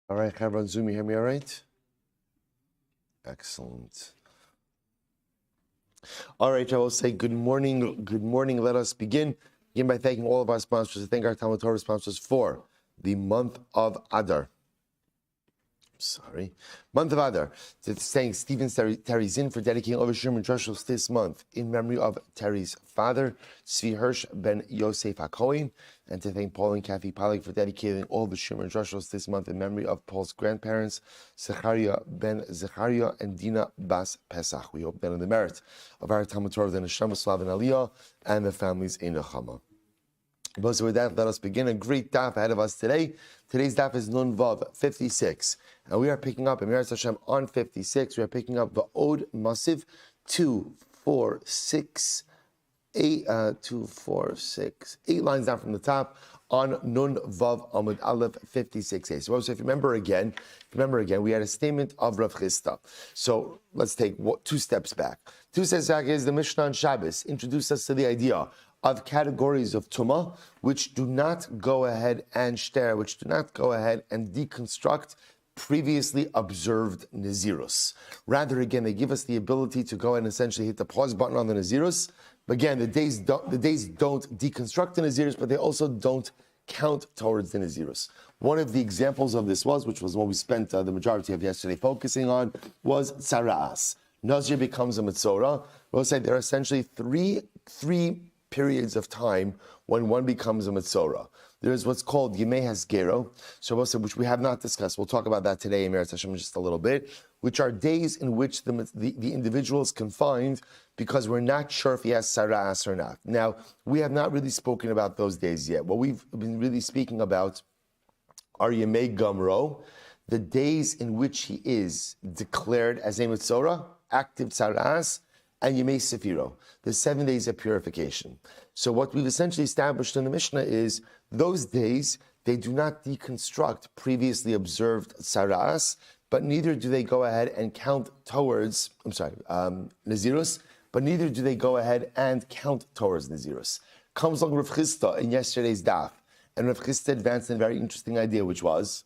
All right, Chavron Zoom, you hear me all right? Excellent. All right, I will say good morning. Good morning. Let us begin. Begin by thanking all of our sponsors. I thank our Talmud Torah sponsors for the month of Adar. Month of Adar. Saying Stephen Terry's in for dedicating over Sherman Drushels this month in memory of Terry's father, Tzvi Hirsch ben Yosef HaKohen, and to thank Paul and Kathy Pollack for dedicating all the Sherman Drushels this month in memory of Paul's grandparents, Zechariah ben Zechariah and Dina Bas Pesach. We hope that in the merit of our Talmud Torah, the Neshama Slav and Aliyah, and the families in Nechama. So with that, let us begin. A great daf ahead of us today. Today's daf is Nun Vav 56. And we are picking up, Emirat Hashem, on 56. We are picking up the Od Masiv 2, 4, 6, 8, 2, 4, 6, 8 lines down from the top on Nun Vav Amud Aleph 56a. So if you remember again, we had a statement of Rav Chisda. So let's take 2 steps back. 2 steps back is the Mishnah on Shabbos introduced us to the idea of categories of Tumah, which do not go ahead and shter, which do not go ahead and deconstruct previously observed Nazirus. Rather, again, they give us the ability to go and essentially hit the pause button on the Nazirus. But again, the days don't deconstruct the Nazirus, but they also don't count towards the Nazirus. One of the examples of this which was what we spent the majority of yesterday focusing on, was Tzara'as. Nazir becomes a Metzora. We'll say there are essentially three periods of time when one becomes a Metzora. There is what's called Yemei Hasgero, so which we have not discussed. We'll talk about that today in Meretz Hashem in just a little bit, which are days in which the individual is confined because we're not sure if he has Sara'as or not. Now, we have not really spoken about those days yet. What we've been really speaking about are Yemei Gamro, the days in which he is declared as a Metzora, active Sara'as, and Yemei Sefiro, the 7 days of purification. So what we've essentially established in the Mishnah is those days, they do not deconstruct previously observed Sara'as, but neither do they go ahead and count towards, Nazirus, but neither do they go ahead and count towards Nazirus. Comes along Rav Chisda in yesterday's daf, and Rav Chisda advanced a very interesting idea, which was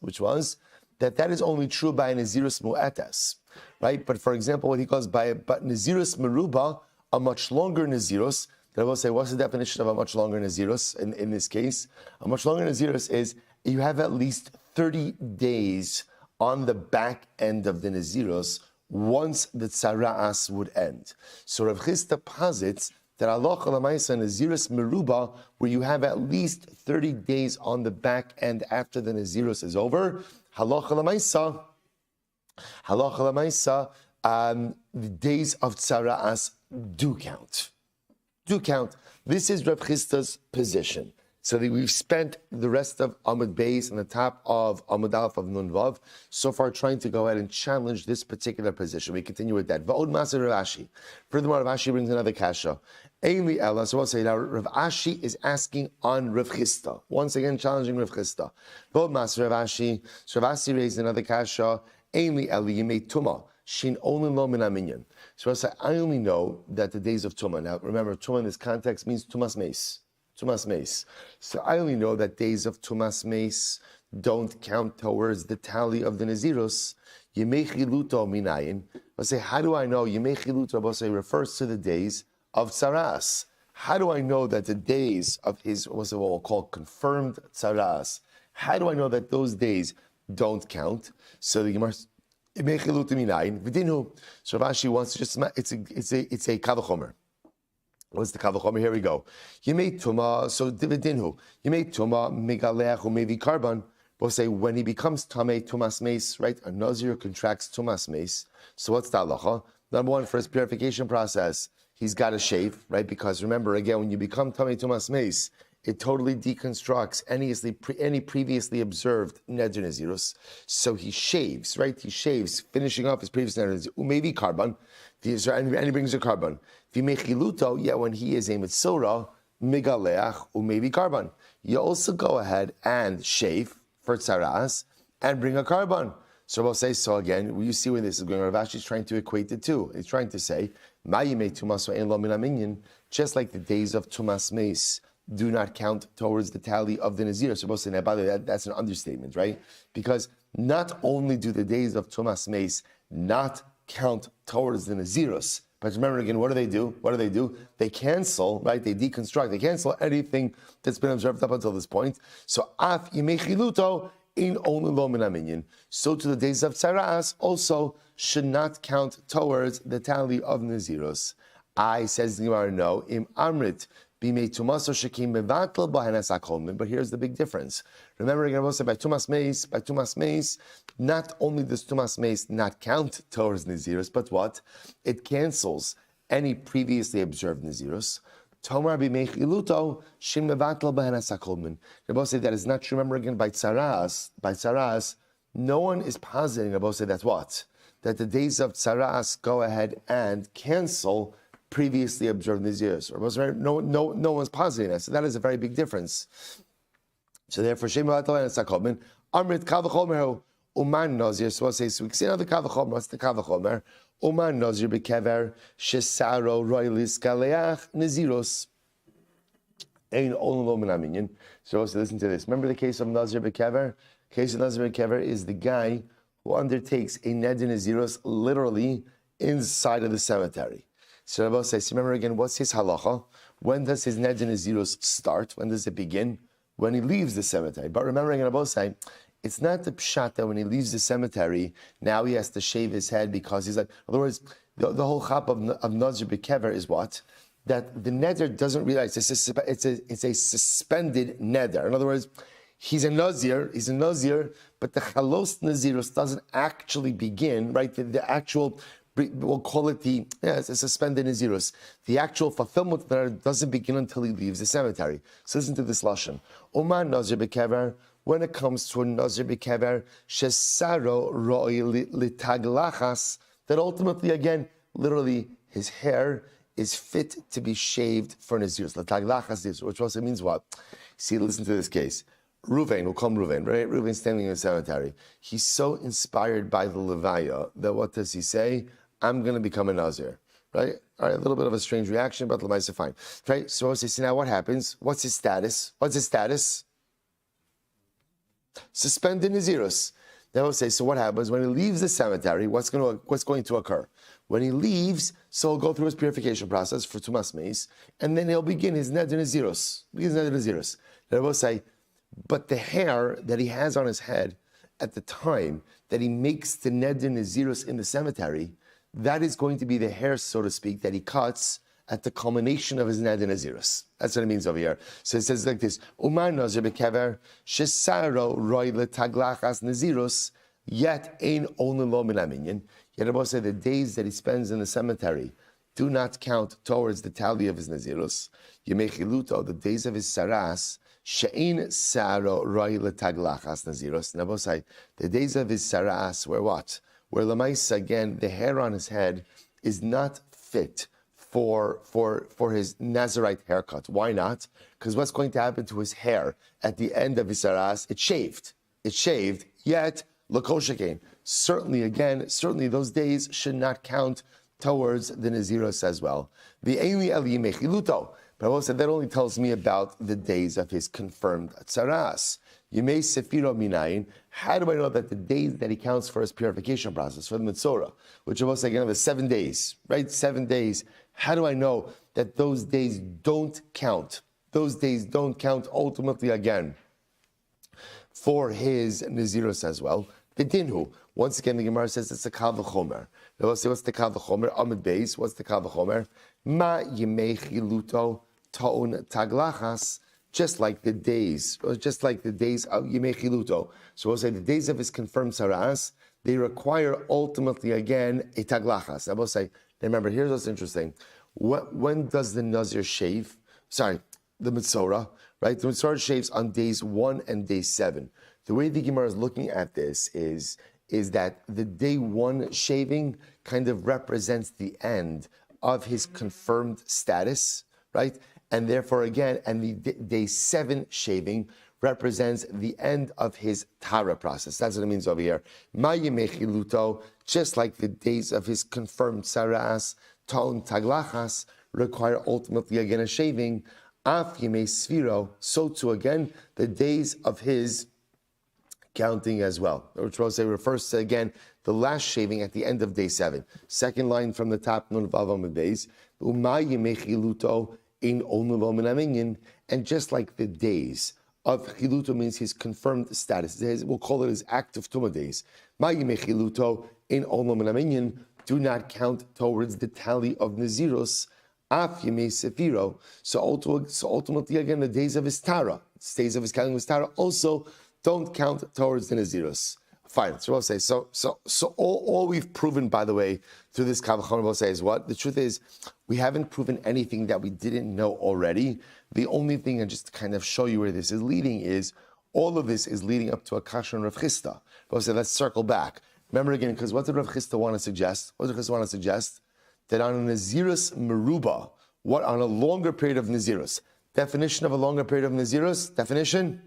that is only true by Nazirus Mu'etes, right? But for example, what he calls but Nazirus Meruba, a much longer Nazirus, that I will say, what's the definition of a much longer Nazirus in this case? A much longer Nazirus is you have at least 30 days on the back end of the Nazirus once the Tzara'as would end. So Rav Chisda posits that halacha l'maisa Nazirus Meruba, where you have at least 30 days on the back end after the Nazirus is over, halacha l'maisa, the days of Tzara'as do count. This is Rav Chisda's position. So that we've spent the rest of Amud Beis and the top of Amud Aleph of Nun Vav so far trying to go ahead and challenge this particular position. We continue with that. Va'od Maser Rav Ashi. Furthermore, Rav Ashi brings another kasha. Eili Ella. So we'll say now Rav Ashi is asking on Rav Chisda. Once again, challenging Rav Chisda. Va'od Maser Rav Ashi. So Rav Ashi raised another kasha. Eili Ella Yimei Tumah. Shin only lo min aminyan. So I say, I only know that the days of Tumah. Now remember, Tumah in this context means Tumas Meis. Tumas Meis. So I only know that days of Tumas Meis don't count towards the tally of the Nazirus. Yemei Chiluto minayin. I say, how do I know? Yemei Chiluto refers to the days of Tzaras. How do I know that the days of his, what's it called, confirmed Tzaras, how do I know that those days don't count? So the Gemara, so Rav Ashi wants to just, it's a kavachomer. What's the kavachomer? Here we go. Yemei Tuma, so dividinhu. Yemei Tuma, megaleach umevi karban. We'll say when he becomes Tamei Tumas Meis, right? A Nazir contracts Tumas Meis. So what's the halacha? Number one, for his purification process, he's got to shave, right? Because remember, again, when you become Tamei Tumas Meis, it totally deconstructs any previously observed Neder Nazirus. So he shaves, right? He shaves, finishing off his previous Neder Nazirus. Umevi karban. And he brings a karban. V'mechiluto, yet when he is a Metzora, Megaleach umevi karban. You also go ahead and shave for Tzaras and bring a karban. So we'll say, so again, you see where this is going. Rav Ashi is trying to equate the two. He's trying to say, just like the days of Tumas Meis do not count towards the tally of the Nazir. So we'll say, by the way, that's an understatement, right? Because not only do the days of Tumas Meis not count towards the Nazirus, but remember again, what do they do? What do they do? They cancel, right? They deconstruct. They cancel anything that's been observed up until this point. So af yimei chiluto in only lo min haminyan. So to the days of tzaras also should not count towards the tally of Nazirus. I, says the Gemara, no. Im amrit b'mei tumas or shekim bevatel b'hanas hakolmin. But here's the big difference. Remember again, I said by tumas meis, not only does tumas meis not count towards Nazirus, but what? It cancels any previously observed Nazirus. Tomar b'mei chiluto shim bevatel b'hanas hakolmin. Rabbi said that is not true. Remember again, by tzaras, no one is positing. Rabbi said that's what? That the days of tzaras go ahead and cancel previously observed Nazirus. No one's positing that. So that is a very big difference. So therefore, Shem B'Atal and Sakomin, Amrit Kavachomer, Uman Nazir. So we'll say, so we can see another Kavachomer. What's the Kavachomer? Uman Nazir Bekever, Shesaro, Roilis, Galeach, Naziros. Ein Olom Minaminian. So also listen to this. Remember the case of Nazir Bekever? The case of Nazir Bekever is the guy who undertakes a Ned Naziros literally inside of the cemetery. So Rabbi says, remember again, what's his halacha? When does his Ned Naziros start? When does it begin? When he leaves the cemetery. But remember again, Rabbi says, it's not the pshat that when he leaves the cemetery, now he has to shave his head because he's like, in other words, the whole chap of Nazir Bekever is what? That the neder doesn't realize it's a suspended neder. In other words, he's a Nazir, but the chalos Nazirus doesn't actually begin, right? The actual, we'll call it it's a suspended Nazirus. The actual fulfillment of the doesn't begin until he leaves the cemetery. So listen to this lashon. Oman Nazir Bekever, when it comes to a Nazir Bekever, shesaro roi litaglachas, that ultimately, again, literally, his hair is fit to be shaved for Nazirus. Litaglachas, which also means what? See, listen to this case. Ruvain, we'll call him Ruvain, right? Ruvain standing in the cemetery. He's so inspired by the Levaya that what does he say? I'm going to become a Nazir, right? All right, a little bit of a strange reaction, but Lemaisa fine, right? So I say, see now what happens? What's his status? Suspended Nazirus. Then we'll say, so what happens when he leaves the cemetery? What's going to occur? When he leaves, so he'll go through his purification process for Tumas Meis, and then he'll begin his Neder Nazirus. Then we'll say, but the hair that he has on his head at the time that he makes the Neder Nazirus in the cemetery, that is going to be the hair, so to speak, that he cuts at the culmination of his Neder Nazirus. That's what it means over here. So it says like this: Umar Nazir bekever shesaro roi letaglachas Nazirus yet ein only lo min haminyan. Yet Rabbi said the days that he spends in the cemetery do not count towards the tally of his Nazirus. Yemei chiluto, the days of his saras, she'ein saro roi letaglachas Nazirus. Rabbi said the days of his saras were what? Where Lamaisa, again, the hair on his head is not fit for his Nazirite haircut. Why not? Because what's going to happen to his hair at the end of his saras? It's shaved, yet Lakoshakain. Certainly those days should not count towards the Naziros as well. The Eili Eli Mechiluto. But I said that only tells me about the days of his confirmed tzaras. Yemei Sefiro Minayin. How do I know that the days that he counts for his purification process, for the Mitzorah, which was again the 7 days, right? 7 days. How do I know that those days don't count? Those days don't count ultimately again for his Naziros as well. The Dinhu. Once again, the Gemara says it's a Kal V'chomer. Now let's say what's the Kal V'chomer? Amid Beis. What's the Kal V'chomer? Ma Yemei Chiluto Ta'un Taglachas. Just like the days of Yemei Chiluto. So we'll say the days of his confirmed saras, they require ultimately again a taglachas. I will say, remember, here's what's interesting. When does the Nazir shave? The Mitzorah, right? The Mitzorah shaves on days 1 and day 7. The way the Gemara is looking at this is that the day 1 shaving kind of represents the end of his confirmed status, right? And therefore, again, and the day 7 shaving represents the end of his Tara process. That's what it means over here. Ma yemei chiluto, just like the days of his confirmed saras, ta'un taglachas, require ultimately again a shaving. Af yemei sfiro, so too again, the days of his counting as well. Which will say refers to, again, the last shaving at the end of day 7. Second line from the top, Nun Vav Amud Beis, Uma Yemei Chiluto in Onulav Min Aminyan, and just like the days of Chiluto means his confirmed status, we'll call it his active Tumah days. Ma Yemei Chiluto in Onulav Min Aminyan do not count towards the tally of Naziros, Af Yemei Sefiro. So ultimately, again, the days of his Tara, days of his counting of his Tara, also don't count towards the Naziros. Fine. So we'll say so all we've proven, by the way, through this Kavachon, we'll say is what? The truth is, we haven't proven anything that we didn't know already. The only thing, and just to kind of show you where this is leading, is all of this is leading up to a Kasha and Rav Chisda. We'll say, let's circle back. Remember again, because what did Rav Chisda want to suggest? What did Rav Chisda want to suggest? That on a Nazirus Meruba, on a longer period of Nazirus, definition of a longer period of Nazirus, definition?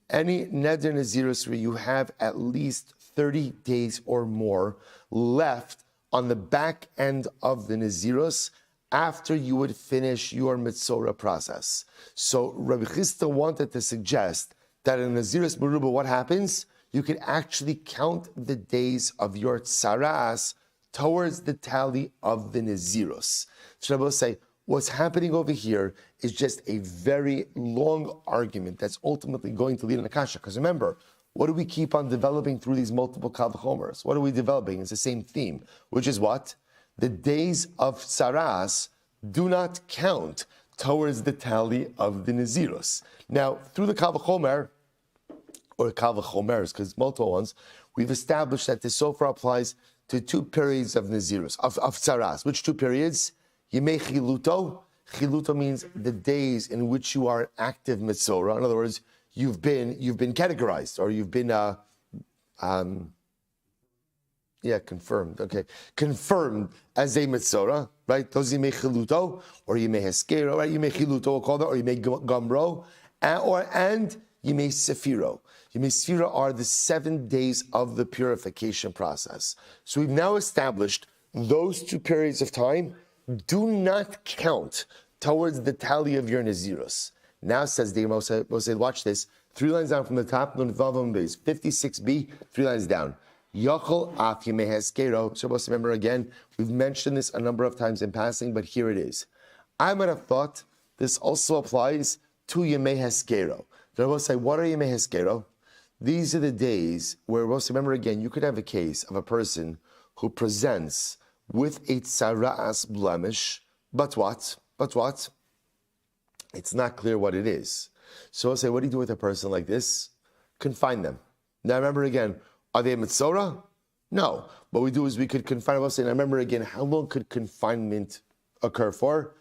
Any Neder Nazirus where you have at least 30 days or more left on the back end of the Nazirus after you would finish your Mitzorah process. So Rabbi Chisda wanted to suggest that in Nazirus Meruba, what happens? You can actually count the days of your Tsaras towards the tally of the Nazirus. So Rabbi will say, what's happening over here is just a very long argument that's ultimately going to lead an Akasha. Because remember, what do we keep on developing through these multiple Kavachomers? What are we developing? It's the same theme, which is what? The days of Saras do not count towards the tally of the Nazirus. Now, through the Kavachomer, or Kavachomers, because multiple ones, we've established that this so far applies to 2 periods of Nazirus, of Saras. Which 2 periods? Yemei Chiluto. Chiluto means the days in which you are active Mitzorah. In other words, you've been categorized, or you've been confirmed. Okay, confirmed as a Mitzorah, right? Those Yemei Chiluto, or Yemei Heskero, right? Yemei Chiluto, we'll call that, or Yemei Gomro, and Yemei Sefiro. Yemei Sefiro are the 7 days of the purification process. So we've now established those 2 periods of time do not count towards the tally of your Nazirus. Now says the Moshe, watch this, 3 lines down from the top, 56b, 3 lines down. Yochel af Yemei Heskero. So remember again, we've mentioned this a number of times in passing, but here it is. I might have thought this also applies to Yemei Heskero. The Rebbe will say, what are Yemei Heskero? These are the days where, remember again, you could have a case of a person who presents with a tzara'as blemish, but what? It's not clear what it is. So I'll say, what do you do with a person like this? Confine them. Now remember again, are they a mitzorah? No. What we do is we could confine them. Now remember again, how long could confinement occur for?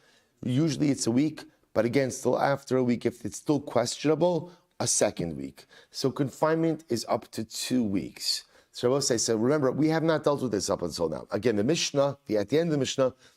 Usually it's a week, but again, still after a week, if it's still questionable, a 2nd week. So confinement is up to 2 weeks. So I will say, so remember, we have not dealt with this up until now. Again, the Mishnah, at the end of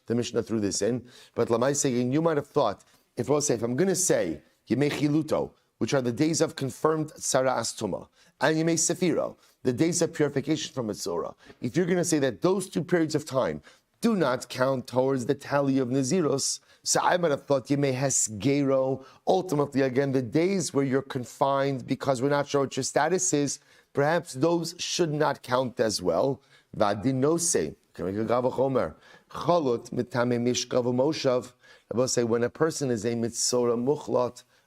the Mishnah threw this in. But Lamai saying, you might have thought, if I'm going to say Yemei Chiluto, which are the days of confirmed Tzara Astuma, and Yemei Sefiro, the days of purification from Mitzorah, if you're going to say that those 2 periods of time do not count towards the tally of Naziros, so I might have thought Yemei Hesgero, ultimately, again, the days where you're confined because we're not sure what your status is, perhaps those should not count as well. Vadinose, Chalot mitame mishkav moshav. I will say when a person is a mitzorah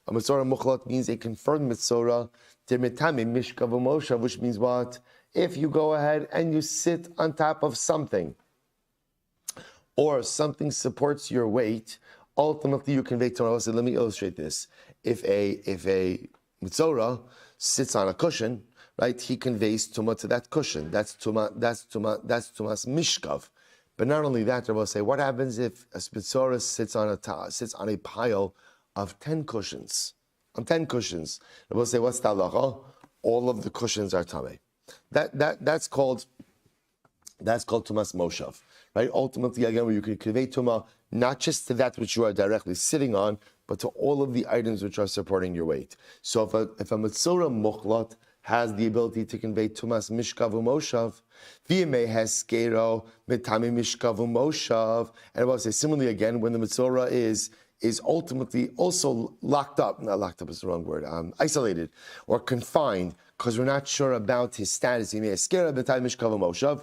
muchlat means a confirmed mitzorah. Mitame mishkav moshav, which means what? If you go ahead and you sit on top of something, or something supports your weight, ultimately you convey Torah. So let me illustrate this. If a mitzorah sits on a cushion, right, he conveys tumah to that cushion. That's tumas mishkav. But not only that, I will say, what happens if a mitzorah sits on a pile of 10 cushions? On 10 cushions, I will say, what's the halacha? All of the cushions are tamei. That's called tumas moshav. Right? Ultimately, again, where you can convey tumah not just to that which you are directly sitting on, but to all of the items which are supporting your weight. So if a mitzorah muchlat has the ability to convey tumas mishkav umoshav, v'yemei heskero mitami mishkav umoshav, and I will say similarly again, when the mitzorah is is ultimately also locked up. Not locked up is the wrong word. Isolated or confined because we're not sure about his status. He may have scared of the time mishkav moshav.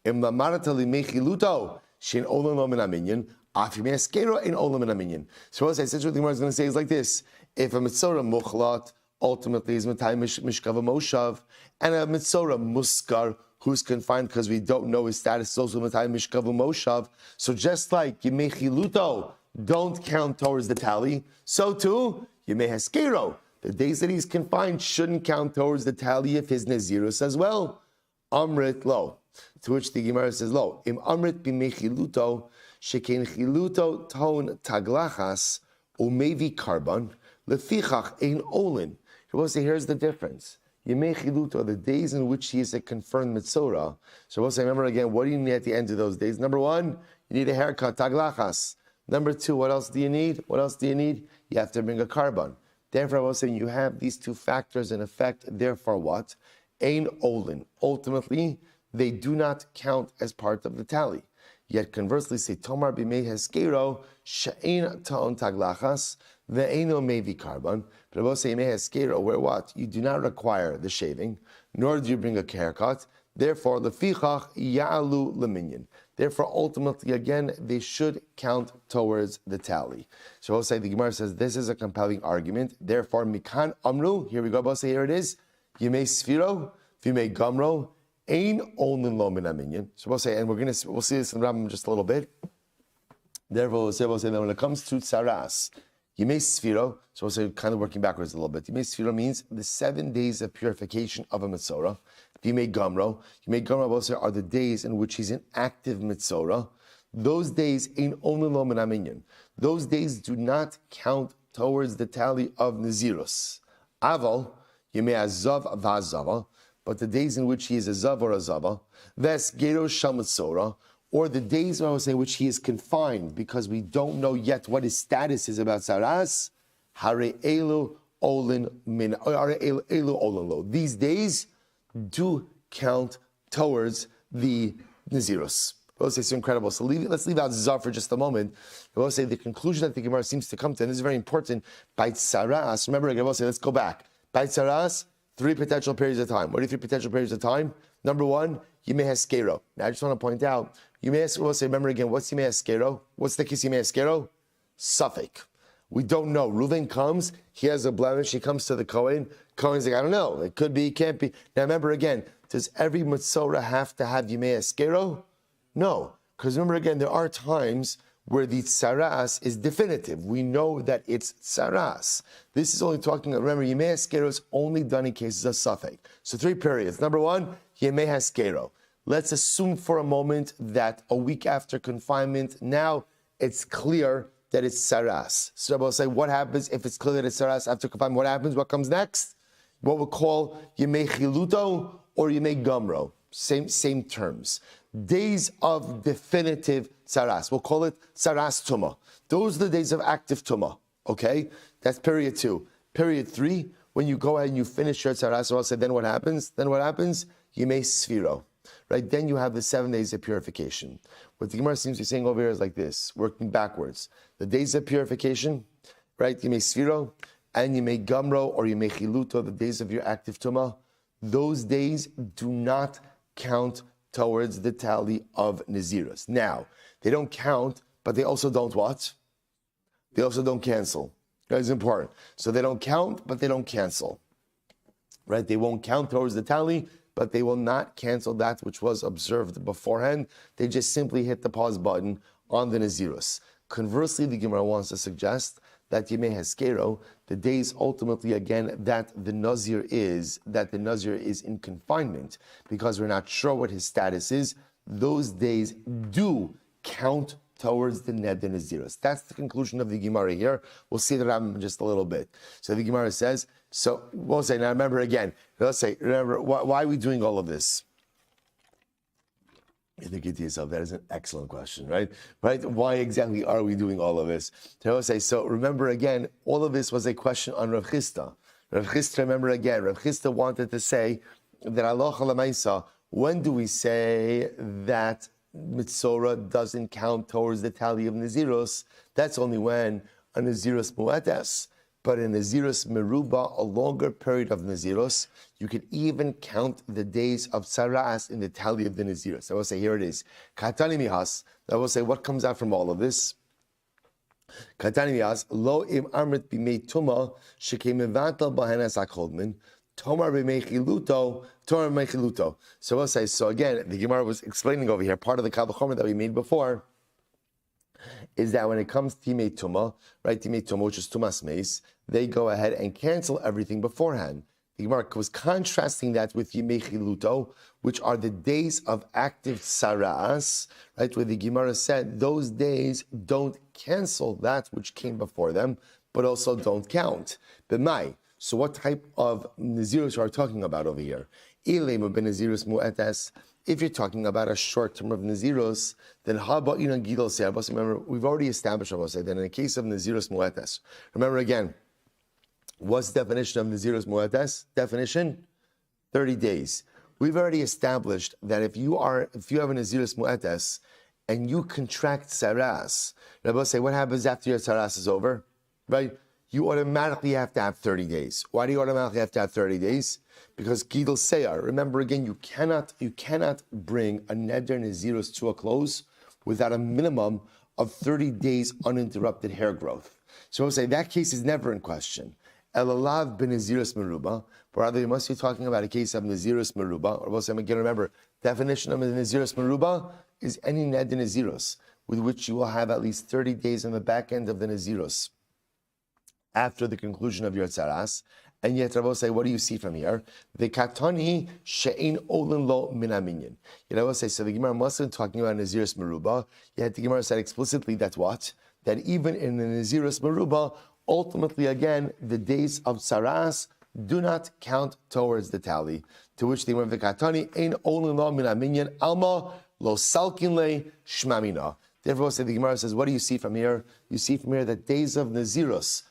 Im lamarata limechiluto shin olam lo min aminyan. Af may skero in olam min aminyan. So what the Gemara is going to say is like this: if a mitzora muchlat ultimately is matay mishkav moshav, and a mitzora muskar who's confined because we don't know his status is also matay mishkav moshav. So just like yimechiluto don't count towards the tally, so too yimeheskero, the days that he's confined shouldn't count towards the tally of his nazirus as well. Amrit lo, to which the Gemara says lo. Im amrit bimechiluto shekein chiluto ton taglachas umevi karban lefichach ein olin. So we'll say here's the difference. Yemei chiluto, the days in which he is a confirmed mitzora. So we'll say, remember again, what do you need at the end of those days? Number one, you need a haircut, taglachas. Number two, what else do you need? What else do you need? You have to bring a carbon. Therefore, I was saying you have these two factors in effect. Therefore, what? Ein olin. Ultimately, they do not count as part of the tally. Yet conversely, say Tomar b'mei heskero she'ein ta'on taglachas ve'eino mevi carbon. But I will say mei heskero, where what? You do not require the shaving, nor do you bring a haircut. Therefore, lefichach ya'alu leminyan. Therefore, ultimately, again, they should count towards the tally. So I'll say the Gemara says this is a compelling argument. Therefore, mikan amru. Here we go. I'll say here it is. Yimei sfiro, v'yimei gamro. Ein olin lo min aminyan. So we'll say, and we'll see this in Rambam just a little bit. Therefore, we'll say that when it comes to tzaras, Yimei Sfiro, so we'll say kind of working backwards a little bit. Yimei Sfiro means the 7 days of purification of a mitzora. Yimei Gamro we'll say are the days in which he's an active mitzora. Those days ein olin lo min aminyan. Those days do not count towards the tally of Nazirus. Aval, Yimei Azav v'Azava, but the days in which he is a zav or a zava, ves gero shamatzora, or the days I would say which he is confined because we don't know yet what his status is about saras, hare elu olin min, hare elu olin lo. These days do count towards the nazirus. We'll say it's incredible. So let's leave out zav for just a moment. We'll say the conclusion that the Gemara seems to come to, and this is very important, by saras. Remember, again, we'll say let's go back. By saras, 3 potential periods of time. What are 3 potential periods of time? Number one, Yimei Heskero. Now I just want to point out, Yimei Heskero, we'll say, remember again, what's Yimei Heskero? What's the kiss Yimei Heskero? Suffolk. We don't know. Reuven comes, he has a blemish, he comes to the Kohen. Kohen's like, I don't know, it could be, it can't be. Now remember again, does every Mitzorah have to have Yimei Heskero? No. Because remember again, there are times where the tsaras is definitive. We know that it's tsaras. This is only talking, remember, Yemei Haskero is only done in cases of suffix. So 3 periods. Number one, Yemei Haskero. Let's assume for a moment that a week after confinement, now it's clear that it's tsaras. So I'll say, what happens if it's clear that it's tsaras after confinement? What happens? What comes next? What we'll call Yemei Chiluto or Yemei Gamro. Same terms. Days of definitive tzaras. We'll call it tzaras tumah. Those are the days of active tumah. Okay? That's period 2. Period 3, when you go ahead and you finish your tzaras, so I'll say, then what happens? Yimei sfiro. Right? Then you have the 7 days of purification. What the Gemara seems to be saying over here is like this, working backwards. The days of purification, right? Yimei sfiro, and Yimei gamro or Yimei chiluto, the days of your active tumah. Those days do not count towards the tally of Nazirus. Now, they don't count, but they also don't what? They also don't cancel. That's important. So they don't count, but they don't cancel. Right? They won't count towards the tally, but they will not cancel that which was observed beforehand. They just simply hit the pause button on the Nazirus. Conversely, the Gemara wants to suggest that Yemei Haskero, the days ultimately again that the Nazir is in confinement, because we're not sure what his status is, those days do count towards the Neder Nazirus. That's the conclusion of the Gemara here. We'll see the Rambam in just a little bit. So the Gemara says, so we'll say, now remember again, remember, why are we doing all of this? You think to yourself, that is an excellent question, right? Right? Why exactly are we doing all of this? So I will say, so remember again, all of this was a question on Rav Chisda. Rav Chisda, remember again, Rav Chisda wanted to say that Allah Lamaisa, when do we say that Mitzorah doesn't count towards the tally of Naziros? That's only when a Nazirus Mu'etes, but a Nazirus Meruba, a longer period of Nazirus. You could even count the days of Saras in the tally of the Nazirus. I will say, here it is. Katani Mihas. I will say, what comes out from all of this? Katani Mihas, Lo im Amrit b'mei Tuma, shekemevantal bahenas akodmin, Tomar b'meichiluto, Tomar b'meichiluto. So I will say, so again, the Gemara was explaining over here, part of the Kavachomer that we made before, is that when it comes to Timei Tuma, right, Timei Tuma, which is Tumas Meis, they go ahead and cancel everything beforehand. The Gemara was contrasting that with Yimei Chiluto, which are the days of active Saras, right, where the Gemara said those days don't cancel that which came before them, but also don't count. B'mai. So what type of Nazirus are we talking about over here? Ilemu ben Nazirus Mu'etes. If you're talking about a short term of Nazirus, then how about Gidol Se'avos? Remember, we've already established, I will say, that in the case of Nazirus Mu'etes, remember again, what's the definition of Nazirus Mu'etes? Definition? 30 days. We've already established that if you have a Nazirus Mu'etes and you contract Saras, Rabbi say, what happens after your Saras is over? Right? You automatically have to have 30 days. Why do you automatically have to have 30 days? Because Gidol Seyar, remember again, you cannot bring a Neder Nazirus to a close without a minimum of 30 days uninterrupted hair growth. So we'll say that case is never in question. Elalav ben Nazirus Meruba, but rather you must be talking about a case of Nazirus Meruba, or we'll say again, remember, definition of Nazirus Meruba is any Neder Nazirus with which you will have at least 30 days on the back end of the Nazirus after the conclusion of your Tzaras. And yet, Rabbi say, what do you see from here? The katani she'ein olin lo min aminyan. I will say, so the Gemara must have been talking about Nazirus Meruba. Yet the Gemara said explicitly that what? That even in the Nazirus Meruba, ultimately again, the days of Tzaras do not count towards the tally. To which the Gemara, the katani ein olin lo min aminyan alma lo salkin le shmamina. Therefore, the Gemara says, what do you see from here? You see from here that days of Nazirus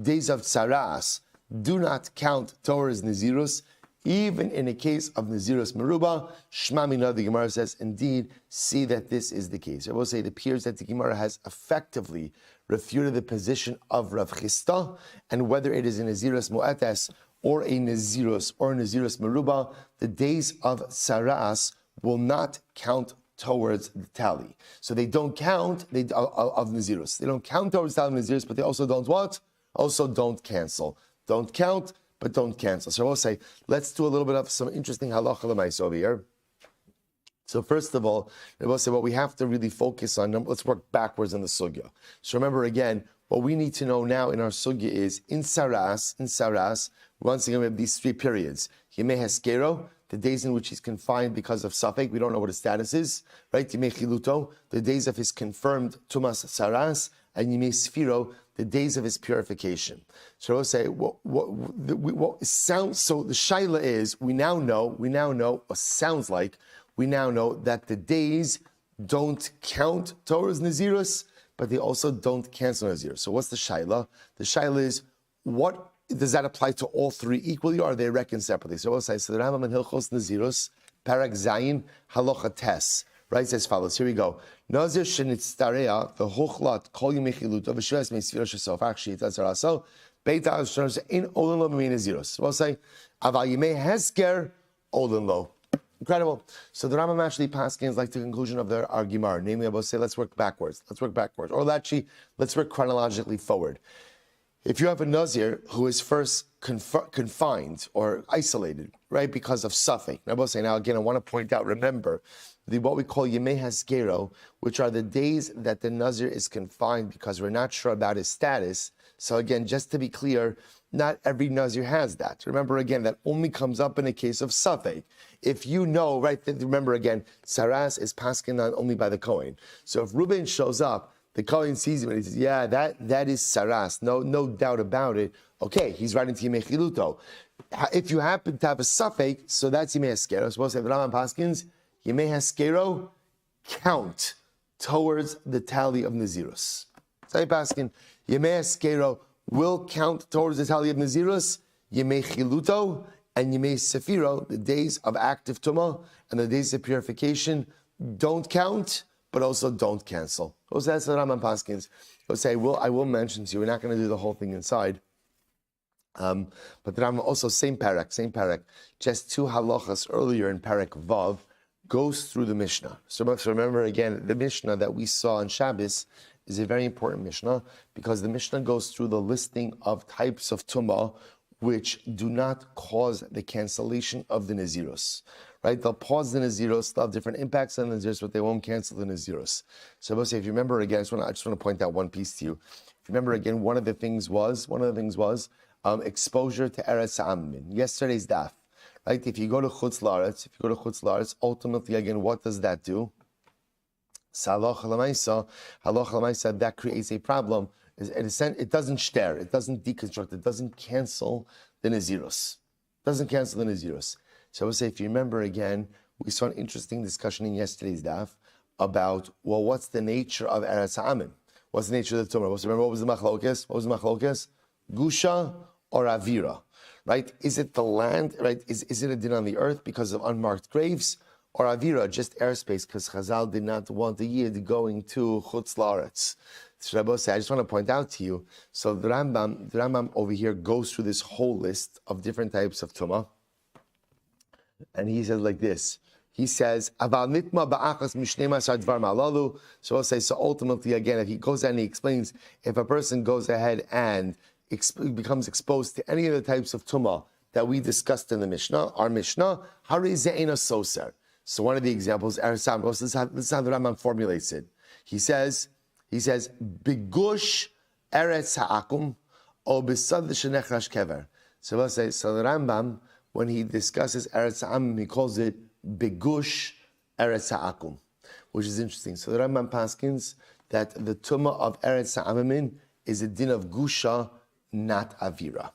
days of Tzaras do not count towards Nazirus, even in a case of Nazirus Meruba. Shmamina, the Gemara says, indeed, see that this is the case. I will say it appears that the Gemara has effectively refuted the position of Rav Chisda, and whether it is a Nazirus Mu'etes or a Nazirus Meruba, the days of Tzaras will not count towards the tally. So they don't count of Nazirus. They don't count towards the tally of Nazirus, but they also don't what? Also don't cancel. Don't count, but don't cancel. So I will say, let's do a little bit of some interesting halacha l'mais over here. So first of all, I will say what we have to really focus on, let's work backwards in the sugya. So remember again, what we need to know now in our sugya is, in Saras, once again we have these three periods. Yemei Heskero, the days in which he's confined because of Safek, we don't know what his status is, right? Yemei Chiluto, the days of his confirmed Tumas Saras, and Yemei Sfiro, the days of his purification. So I'll say, what sounds, so the shaila is, we now know, or sounds like, we now know that the days don't count towards Nazirus, but they also don't cancel Nazirus. So what's the shaila? The shaila is, what does that apply to all three equally, or are they reckoned separately? So we'll say, so the Rambam in Hilchos Nazirus, Parak Zayin, Halacha Tes, writes as follows. Here we go. Nazir shenitztarea the hochlat kol yimechilut of shves meisfira shesof. Actually, that's also beita shnos in olin lo min Nazirus. We'll say aval yimei hesker olin lo. Incredible. So the Rambam actually paskins like the conclusion of their argument. Namely, I will say, let's work backwards. Or actually, let's work chronologically forward. If you have a Nazir who is first confined or isolated, right, because of Safek. I will say, now again, I want to point out, remember, what we call Yemei Haskero, which are the days that the Nazir is confined because we're not sure about his status. So again, just to be clear, not every Nazir has that. Remember again, that only comes up in a case of Safek. If you know, right, remember again, Saras is paskin on only by the Kohen. So if Reuben shows up, the Kohen sees him and he says, yeah, that is Saras, no doubt about it. Okay, he's right into Yemei Chiluto. If you happen to have a Safek, so that's Yemei Haskero. Suppose if Rambam paskins, Yemei Haskero count towards the tally of Nazirus. So paskin, Yemei Haskero will count towards the tally of Nazirus, Yemei Chiluto, and Yemei Sefiro, the days of active Tumah and the days of purification, don't count, but also don't cancel. That's the Rambam paskins. say, I will mention to you, we're not going to do the whole thing inside. But the Rambam also, same parak, just 2 halachas earlier in parak Vav, goes through the Mishnah. So remember again, the Mishnah that we saw on Shabbos is a very important Mishnah because the Mishnah goes through the listing of types of tumah which do not cause the cancellation of the Naziros. Right? They'll pause the Naziros, they'll have different impacts on the Naziros, but they won't cancel the Naziros. So if you remember again, I just want to point out one piece to you. If you remember again, one of the things was exposure to Eretz Ha'amim. Yesterday's daf. Right? If you go to Chutz La'aretz, ultimately again, what does that do? Halacha l'maisa, that creates a problem. It doesn't shter, it doesn't deconstruct, it doesn't cancel the Naziros. So I would say, if you remember again, we saw an interesting discussion in yesterday's daf about, what's the nature of Eretz Ha'amim? What's the nature of the tumah? Remember, what was the machlokes? Gusha or Avira? Right? Is it the land? Right? Is it a din on the earth because of unmarked graves? Or Avira, just airspace, because Chazal did not want the Yid going to Chutz La'aretz. So Rabbi said, I just want to point out to you, so the Rambam over here goes through this whole list of different types of tumah, and he says like this. He says, Aval nitma ba'achas mishnei masar dvar ma'alalu. So I'll say, so ultimately, again, if he goes and he explains, if a person goes ahead and becomes exposed to any of the types of tumah that we discussed in the Mishnah, our Mishnah, hari ze'ena soser. So one of the examples, this is how the Rambam formulates it. He says, Bigush eretz ha'akum o b'sad shenechrash kever. So the Rambam, when he discusses eretz ha'akum, he calls it Bigush eretz ha'akum, which is interesting. So the Rambam paskins that the tumah of eretz ha'amin is a din of gusha, not avira.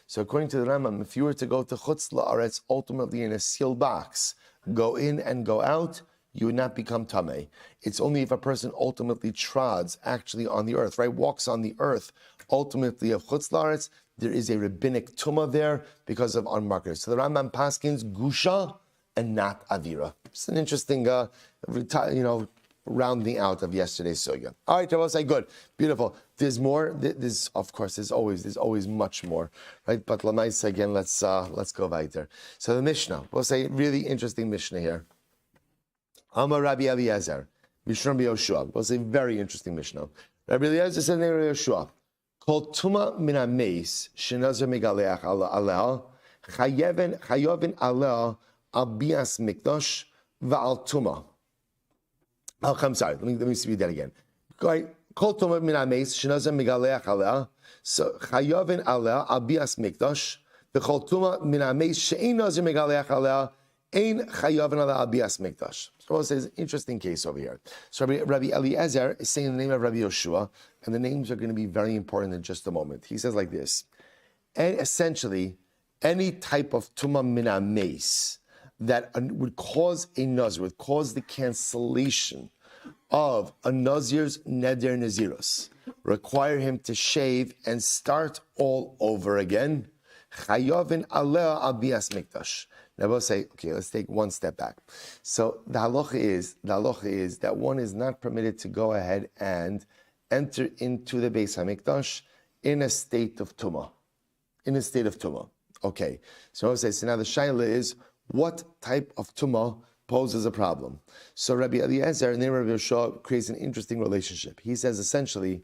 So according to the Rambam, if you were to go to Chutz La'aretz, ultimately in a sealed box, go in and go out, you would not become tamei. It's only if a person ultimately trods actually on the earth, right? Walks on the earth, ultimately of Chutz La'aretz, there is a rabbinic tumah there because of unmarked. So the Rambam paskins gusha and not avira. It's an interesting, rounding out of yesterday's sugya. All right, Rabbi say good, beautiful. There's more. There's always much more, right? But lamaisa again, let's go weiter. So the Mishnah, we'll say really interesting Mishnah here. Amar Rabbi Eliezer, Mishram Yoshua. We'll say very interesting Mishnah. Rabbi Eliezer said, Rabbi Yoshua, Kol tuma min hameis shenazar megaleach aleh chayovin aleh al bias mikdash va'al tuma. Oh, I'm sorry. Let me read that again. Kol tuma min hameis shenazar megaleach aleh. So chayovin aleh al bias mikdash. The kol tuma min hameis she'ein nazir megaleach aleh. Ein chayavin ala abias mikdash. So it says interesting case over here. So Rabbi Eliezer is saying the name of Rabbi Yoshua, and the names are going to be very important in just a moment. He says like this, and essentially, any type of tuma min hameis that would cause a nazir, would cause the cancellation of a nazir's neder naziros, require him to shave and start all over again. Chayavin ala abias mikdash. Now we'll say, okay, let's take one step back. So the halacha is that one is not permitted to go ahead and enter into the Beis Hamikdash in a state of tumah. Okay. So we'll say, so now the shaila is, what type of tumah poses a problem? So Rabbi Eliezer and then Rabbi Yoshua creates an interesting relationship. He says essentially,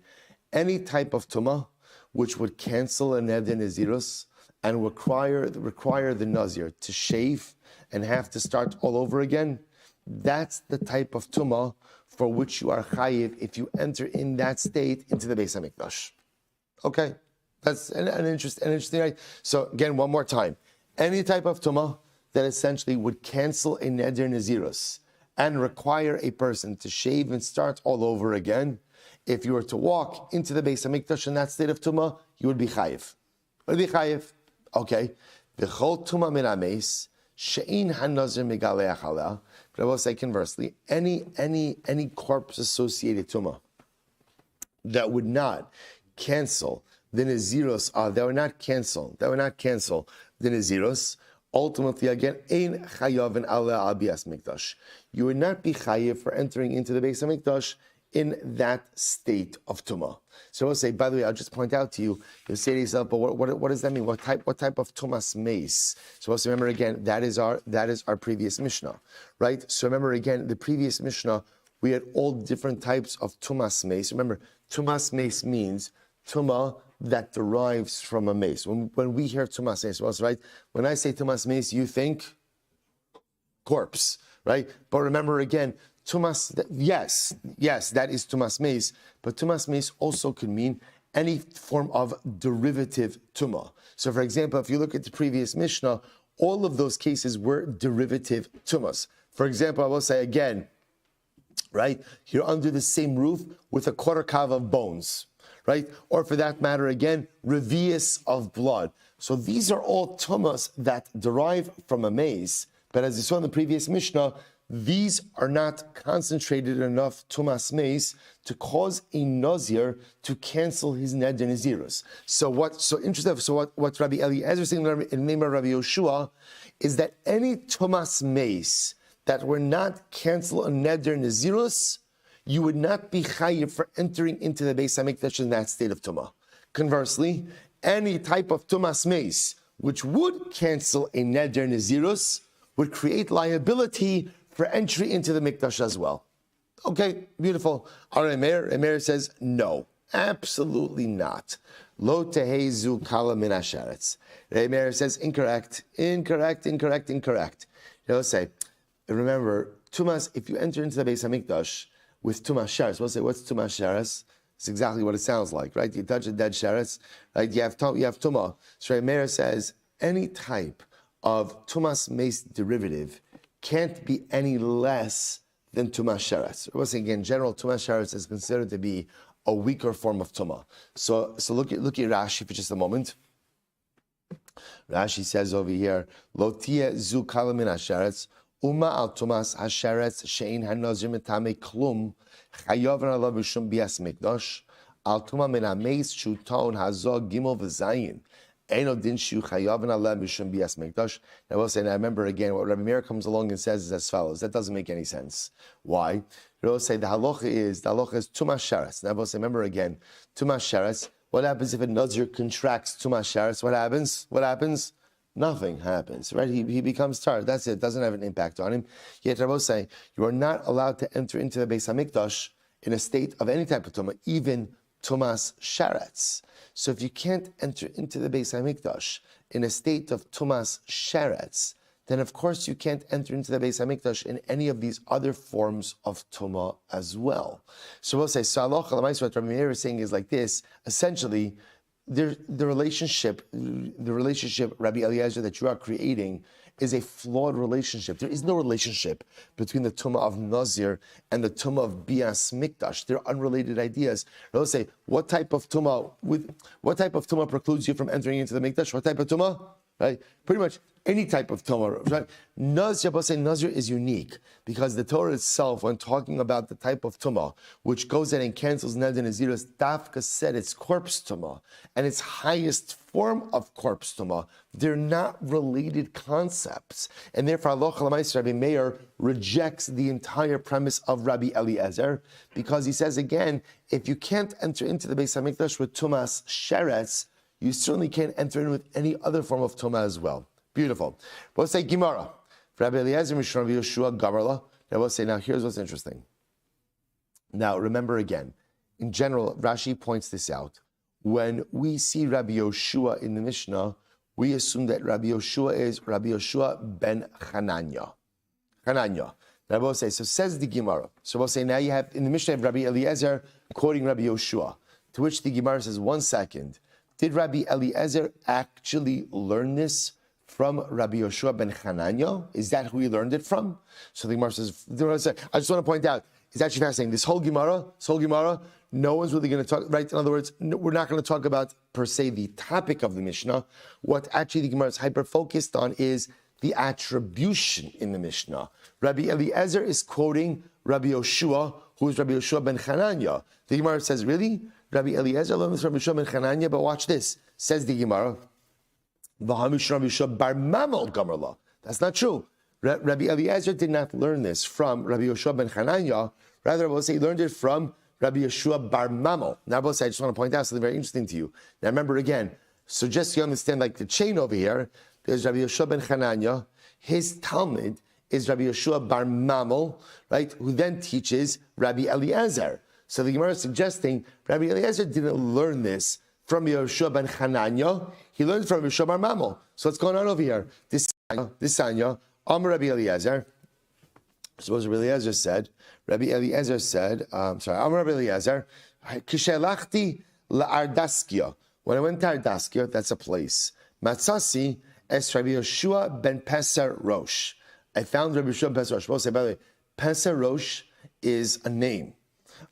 any type of tumah which would cancel a neder nazirus and require the Nazir to shave and have to start all over again, that's the type of tumah for which you are chayiv if you enter in that state into the Beis Hamikdash. Okay, that's an interesting, right? So again, one more time. Any type of tumah that essentially would cancel a neder nazirus and require a person to shave and start all over again, if you were to walk into the Beis Hamikdash in that state of tumah, you would be chayiv. Okay, v'chol tuma min hameis she'in hanazir megaleach aleh. But I will say conversely, any corpse associated tuma that would not cancel the naziros, that would not cancel the naziros. Ultimately, again, ein chayavin aleh abias mikdash. You would not be chayiv for entering into the Beis Hamikdash in that state of tumah. So we'll say, by the way, I'll just point out to you, you'll say to yourself, but what does that mean? What type of tumas meis? So also remember again, that is our previous Mishnah, right? So remember again, the previous Mishnah, we had all different types of tumas meis. Remember, tumas meis means tumah that derives from a mace. When we hear tumas meis, right? When I say tumas meis, you think corpse, right? But remember again, tumas, yes, that is tumas meis, but tumas meis also could mean any form of derivative tumah. So for example, if you look at the previous Mishnah, all of those cases were derivative tumas. For example, I will say again, right? You're under the same roof with a quarter kav of bones, right? Or for that matter, again, revius of blood. So these are all tumas that derive from a mace, but as you saw in the previous Mishnah, these are not concentrated enough tumas meis to cause a Nazir to cancel his neder nazirus. So what Rabbi Eliezer is saying in the name of Rabbi Yoshua is that any tumas meis that were not cancel a neder nazirus, you would not be chayiv for entering into the Beis Hamikdash in that state of tumah. Conversely, any type of tumas meis which would cancel a neder nazirus would create liability for entry into the mikdash as well. Okay, beautiful. Our Emir says no, absolutely not. Lo tehezu kala min hasharetz. Emir says incorrect. He'll say, remember, tumas. If you enter into the Beis Hamikdash with tumas sharetz, we'll say, what's tumas sharetz? It's exactly what it sounds like, right? You touch a dead sharetz, right? You have tumah. So Emir says any type of tumas meis derivative can't be any less than tumas sheretz. We'll say again, general tumas sheretz is considered to be a weaker form of tumah. So look at Rashi for just a moment. Rashi says over here, Lo tia zu kala min hasheretz, uma al tumas hasheretz shein hanazir metame klum, chayav alav b'shum bias mikdash, al tuma min hameis shuton hazog gimel v'zayin. Now I will say, and I remember again, what Rabbi Meir comes along and says is as follows. That doesn't make any sense. Why? I will say the halacha is tumas sharetz. And I will say, remember again, tumas sharetz. What happens if a Nazir contracts tumas sharetz? What happens? Nothing happens, right? He becomes tar. That's it. It doesn't have an impact on him. Yet I will say, you are not allowed to enter into the Beis Hamikdash in a state of any type of tumah, even tumas sharetz. So if you can't enter into the Beis Hamikdash in a state of tumas sheretz, then of course you can't enter into the Beis Hamikdash in any of these other forms of tumah as well. So we'll say, what Rabbi Meir is saying is like this. Essentially, the relationship Rabbi Eliezer that you are creating is a flawed relationship. There is no relationship between the tumah of Nazir and the tumah of bias mikdash. They're unrelated ideas. They'll say, what type of tumah precludes you from entering into the mikdash? What type of tumah? Right? Pretty much any type of tumah. Right? Nazir is unique because the Torah itself, when talking about the type of tumah which goes in and cancels neder nazirus, Dafka said it's corpse tumah and its highest form of corpse tumah. They're not related concepts, and therefore Rabbi Meir rejects the entire premise of Rabbi Eliezer because he says again, if you can't enter into the Beis Hamikdash with tumas sheretz, you certainly can't enter in with any other form of tumah as well. Beautiful. We'll say Gemara. Rabbi Eliezer Mishra Rabbi Yoshua Gamarla. Now we'll say, now here's what's interesting. Now remember again, in general, Rashi points this out. When we see Rabbi Yoshua in the Mishnah, we assume that Rabbi Yoshua is Rabbi Yoshua ben Chananya. Now we'll say, so says the Gemara. So we'll say, now you have in the Mishnah of Rabbi Eliezer quoting Rabbi Yoshua, to which the Gemara says, 1 second. Did Rabbi Eliezer actually learn this from Rabbi Yoshua ben Chananya? Is that who he learned it from? So the Gemara says, I just want to point out, it's actually fascinating. This whole Gemara, no one's really going to talk, right? In other words, we're not going to talk about, per se, the topic of the Mishnah. What actually the Gemara is hyper-focused on is the attribution in the Mishnah. Rabbi Eliezer is quoting Rabbi Yoshua, who is Rabbi Yoshua ben Chananya. The Gemara says, really? Rabbi Eliezer learns from Rabbi Yoshua ben Chananya, but watch this. Says the Gemara, V'hamish Rabbi Yoshua bar Mamel Gamarla. That's not true. Rabbi Eliezer did not learn this from Rabbi Yoshua ben Chananya. Rather, Rabbi say he learned it from Rabbi Yeshua bar Mamel. Now, Rabbi say, I just want to point out something very interesting to you. Now, remember again, so just so you understand, like the chain over here, there's Rabbi Yeshua ben Chananya. His Talmud is Rabbi Yeshua bar Mamel, right? Who then teaches Rabbi Eliezer. So the Gemara is suggesting Rabbi Eliezer didn't learn this from Yeshua ben Chananya. He learned from Yeshua bar Mamel. So what's going on over here? This Sanya, Amar Rabbi Eliezer. Suppose Rabbi Eliezer said, Amar Rabbi Eliezer, Kishelachti la'Ardaskia. When I went to Ardaskia, that's a place. Matzasi es Rabbi Yeshua ben Peser Rosh. I found Rabbi Yeshua ben Peser Rosh. We'll say, by the way, Peser Rosh is a name.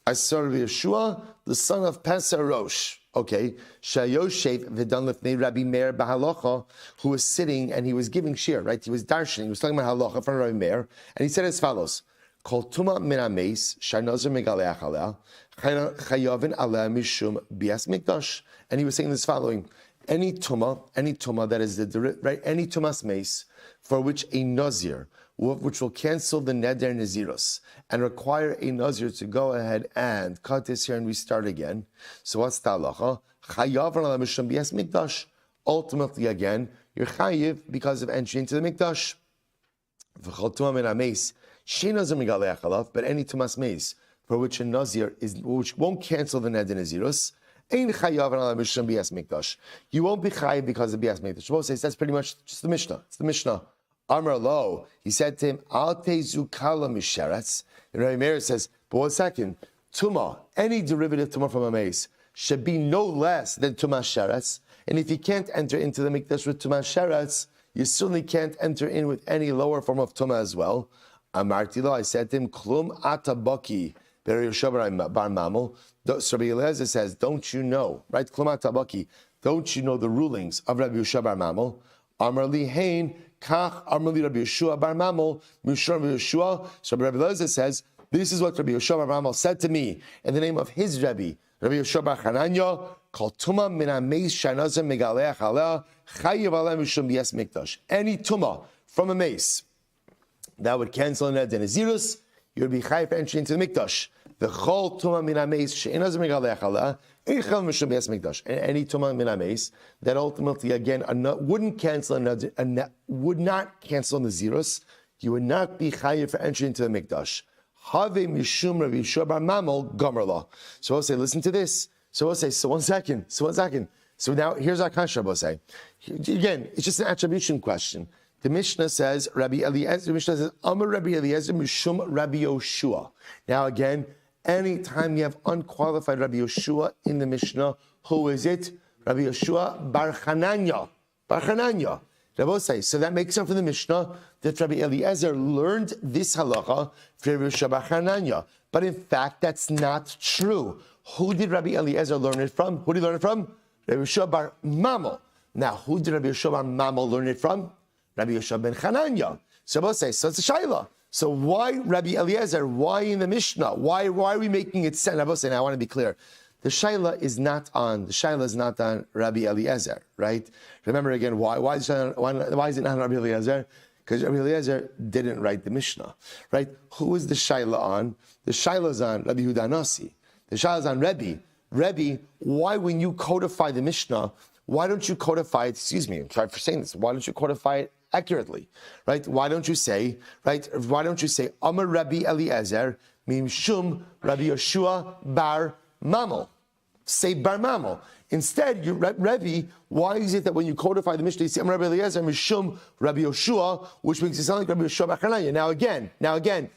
I saw Rabbi Yeshua, the son of Peser Rosh. Okay, Shayoshev v'dan lefnei Rabbi Meir b'halacha, who was sitting and he was giving shir, right? He was darshaning, he was talking about halacha in front of Rabbi Meir, and he said as follows: Kol tuma min hameis shanazir megaleach aleh chayavin aleh mishum bias mikdash. And he was saying this following: any tuma that is the right, any tumas meis for which a nazir, which will cancel the neder naziros and require a nazir to go ahead and cut this here and restart again. So what's the halacha? Chayav ala mishum bias mikdash. Ultimately, again, you're chayiv because of entry into the mikdash. V'chol tuma min hameis she'ein nazir megaleach alav, but any tumas meis for which a nazir is, which won't cancel the neder naziros, ein chayav ala mishum bias mikdash. You won't be chayiv because of bias mikdash. Shabbos says that's pretty much just the Mishnah. It's the Mishnah. Amar lo, he said to him, Al tezu kala misheretz. And Rabbi Meir says, but 1 second, tuma, any derivative tuma from a mace, should be no less than tuma sheretz. And if you can't enter into the mikdash with tuma sheretz, you certainly can't enter in with any lower form of tuma as well. Amarti lo, I said to him, klum atabaki, ber Yeshua bar Mamel. So Rabbi Eliezer says, don't you know, right? Klum atabaki, don't you know the rulings of Rabbi Yeshua bar Mamel? Amar li hein, Kach Amrli Rabbi Yeshua bar Mamel, Mishra Rabbi Yeshua. So Rabbi Eliezer says, this is what Rabbi Yeshua bar Mamel said to me in the name of his Rabbi, Rabbi Yeshua bar Chananya, Kol tuma min hameis shanazir megaleach aleh chayiv aleh mishum bias mikdash. Any tuma from a mace that would cancel an neder nazirus, you would be chayiv for entry into the mikdash. The chol tuma min hameis she'ein nazir megaleach aleh ein chayiv mishum bias mikdash. And any tuma min hameis that ultimately again wouldn't cancel would not cancel nazirus, you would not be chayiv for entry into the mikdash. Have mishum Rabbi Yeshua bar Mamel gomerla. So I'll say, listen to this. So I'll say, so one second. So now here's our kasha. I'll say, again, it's just an attribution question. The Mishnah says, Rabbi Eliezer. The Mishnah says, Amar Rabbi Eliezer mishum Rabbi Yoshua. Now again, anytime you have unqualified Rabbi Yoshua in the Mishnah, who is it? Rabbi Yoshua bar Chananya. Bar Chananya. Rabbi say, so that makes sense from the Mishnah that Rabbi Eliezer learned this halacha from Rabbi Yeshua bar Chananya. But in fact, that's not true. Who did Rabbi Eliezer learn it from? Who did he learn it from? Rabbi Yeshua bar Mamel. Now, who did Rabbi Yeshua bar Mamel learn it from? Rabbi Yeshua ben Chananya. So Rabbi say, so it's a shayla. So why Rabbi Eliezer? Why in the Mishnah? Why are we making it sense? Rabbi say, now I want to be clear. The shayla is not on Rabbi Eliezer, right? Remember again, why is it not on Rabbi Eliezer? Because Rabbi Eliezer didn't write the Mishnah, right? Who is the shayla on? The shayla is on Rabbi Yehuda Nasi. The shayla is on Rebbe. Rebbe, why when you codify the Mishnah, why don't you codify it, excuse me, I'm sorry for saying this, why don't you codify it accurately, right? Why don't you say, Amar Rabbi Eliezer, Mimshum Rabbi Yeshua bar Mamel. Say bar Mamel. Instead, you Rebbe, why is it that when you codify the Mishnah, you say Amar Rabbi Eliezer, Mishum Rabbi Yoshua, which makes it sound like Rabbi Yoshua bar Chananya.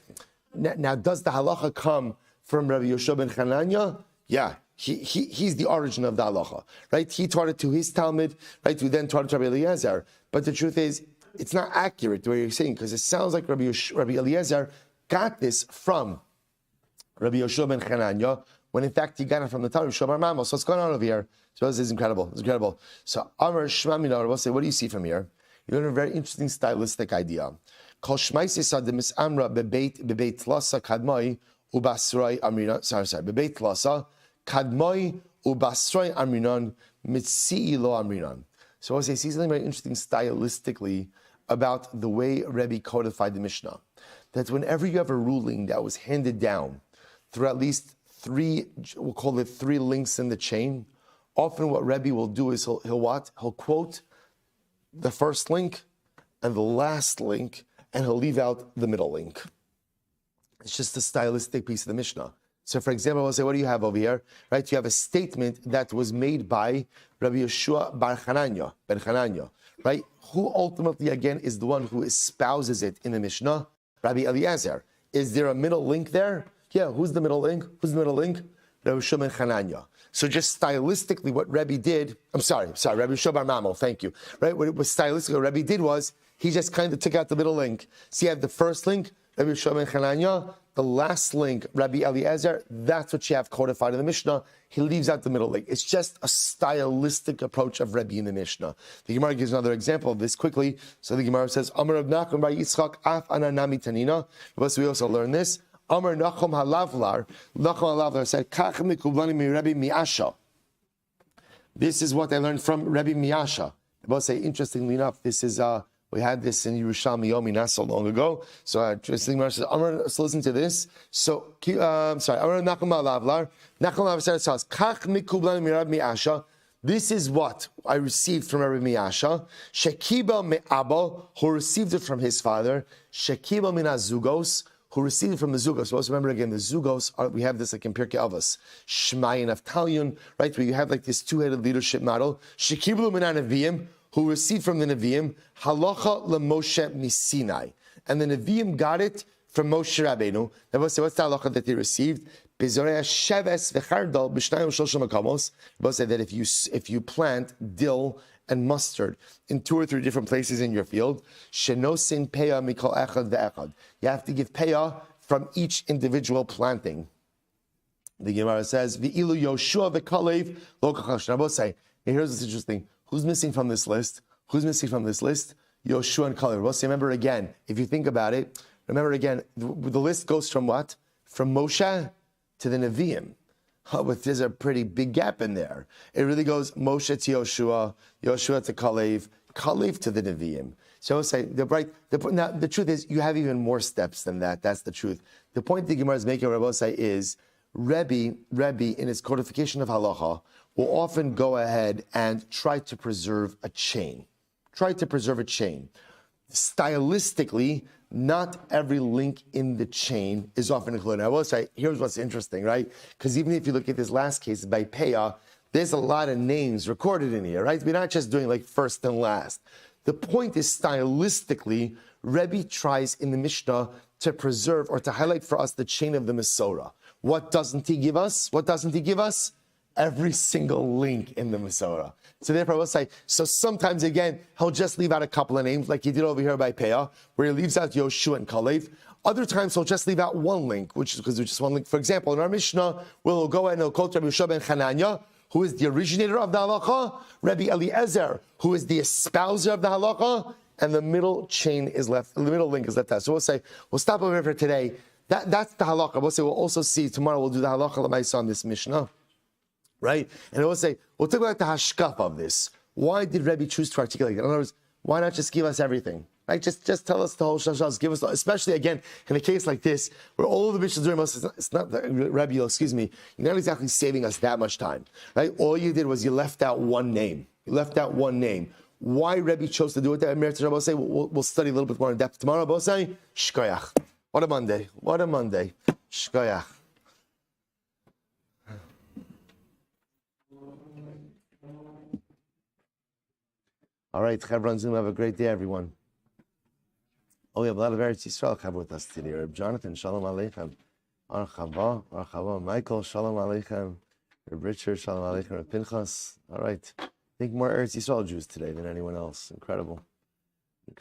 Now does the halacha come from Rabbi Yoshua ben Chananya? Yeah. He's the origin of the halacha, right? He taught it to his Talmud, right? Who then taught it to Rabbi Eliezer. But the truth is, it's not accurate the way you're saying, because it sounds like Rabbi Eliezer got this from Rabbi Yoshua ben Chananya, when in fact he got it from the Talmud, Yeshua bar Mamel. So what's going on over here? So this is incredible. It's incredible. So Amar Shema Mina, we'll say, what do you see from here? You learn a very interesting stylistic idea. Kol shmaisi sadimis amra bebeit lasa kadmai ubasroi amrina. Sorry. Bebeit lasa kadmai ubasroi amrinan mitzi lo amrinan. So I see something very interesting stylistically about the way Rebbe codified the Mishnah. That whenever you have a ruling that was handed down through at least three, we'll call it three links in the chain. Often what Rebbe will do is he'll what? He'll quote the first link and the last link, and he'll leave out the middle link. It's just a stylistic piece of the Mishnah. So, for example, I'll say, what do you have over here? Right? You have a statement that was made by Rabbi Yeshua ben Chananya, right? Who ultimately, again, is the one who espouses it in the Mishnah? Rabbi Eliezer. Is there a middle link there? Yeah, who's the middle link? Who's the middle link? Rabbi Yeshua ben Chananya. So just stylistically, what Rebbe did, Rabbi Yeshua bar Mamo, thank you. Right? What it was stylistically, what Rebbe did was, he just kind of took out the middle link. So you have the first link, Rabbi Shmuel ben Chananya, the last link, Rabbi Eliezer. That's what you have codified in the Mishnah. He leaves out the middle link. It's just a stylistic approach of Rebbe in the Mishnah. The Gemara gives another example of this quickly. So the Gemara says, Amar Rav Nachum bar Yitzchak af ananami tanina. We also learn this. Amar Nachum halavlar said, Kach mikublani mi Rebbe miasha. This is what I learned from Rebbe miasha. I say, interestingly enough, this is we had this in Yerushalmi Yomi not so long ago. So so listen to this. So Amar Nachum halavlar. Nachum says, Kach mikublani mi Rebbe miasha. This is what I received from Rabbi Miasha. Shekiba me'aba, who received it from his father. Shekiba min azugos, who received it from the Zugos. Also remember again, the Zugos, we have this like in Pirkei Avos, Shmai and Avtalion, right, where you have like this two-headed leadership model. Shekiblu min Nevi'im, who received from the Nevi'im, Halacha leMoshe miSinai. And the Nevi'im got it from Moshe Rabbeinu. Now we'll say, what's the halacha that they received? Bezorei sheves v'chardal b'shnayim shloshim makamos. We'll say that if you plant dill and mustard in 2 or 3 different places in your field, shenosin peah mikol echad ve'echad. You have to give peah from each individual planting. The Gemara says, V'ilu Yoshua v'kalev lo kachash. Now we'll say, here's what's interesting. Who's missing from this list? Who's missing from this list? Yoshua and Kalev. We'll say, remember again, if you think about it, remember again, the list goes from what? From Moshe to the Nevi'im. But there's a pretty big gap in there. It really goes Moshe to Yoshua, Yoshua to Kalev, Kalev to the Nevi'im. So I'll say, now the truth is, you have even more steps than that. That's the truth. The point the Gemara is making, Rabbi say, is Rebbe, in his codification of halacha, will often go ahead and try to preserve a chain. Stylistically, not every link in the chain is often included. I will say, here's what's interesting, right? Because even if you look at this last case by Peah, there's a lot of names recorded in here, right? We're not just doing like first and last. The point is, stylistically, Rebbe tries in the Mishnah to preserve or to highlight for us the chain of the Masorah. What doesn't he give us? Every single link in the Masorah. So therefore, I will say, so sometimes again, he'll just leave out a couple of names, like he did over here by Peah, where he leaves out Yoshua and Kalev. Other times, he'll just leave out one link, which is because there's just one link. For example, in our Mishnah, we'll go and he'll quote Rabbi Yeshua ben Chananya, who is the originator of the halacha, Rabbi Eliezer, who is the espouser of the halacha, and the middle chain is left, the middle link is left out. So we'll say, we'll stop over here for today. That's the halacha. We'll say, we'll also see, tomorrow we'll do the halacha l'maisa on this Mishnah. Right? And we'll say, we'll talk about the hashkaf of this. Why did Rebbe choose to articulate it? In other words, why not just give us everything? Right? Just tell us the whole shashas, give us, especially again, in a case like this, where all of the Mishnahs doing most, it's not Rebbe, you're not exactly saving us that much time. Right? All you did was you left out one name. Why Rebbe chose to do it? We'll say, we'll study a little bit more in depth tomorrow. We'll say, shkoyach. What a Monday. Shkoyach. All right, Chevron Zoom, have a great day, everyone. Oh, we have a lot of Eretz Yisrael Chav with us today. Reb Jonathan, Shalom Aleichem. Archava, Michael, Shalom Aleichem. Reb Richard, Shalom Aleichem. Reb Pinchas. All right. I think more Eretz Yisrael Jews today than anyone else. Incredible.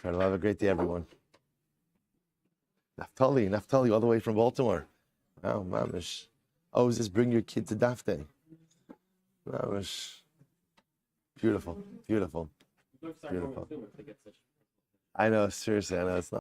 Have a great day, everyone. Naftali, all the way from Baltimore. Wow, mamish. Oh, is this bring your kid to Daf Day? Mamish. Beautiful. I know, seriously, I know it's not.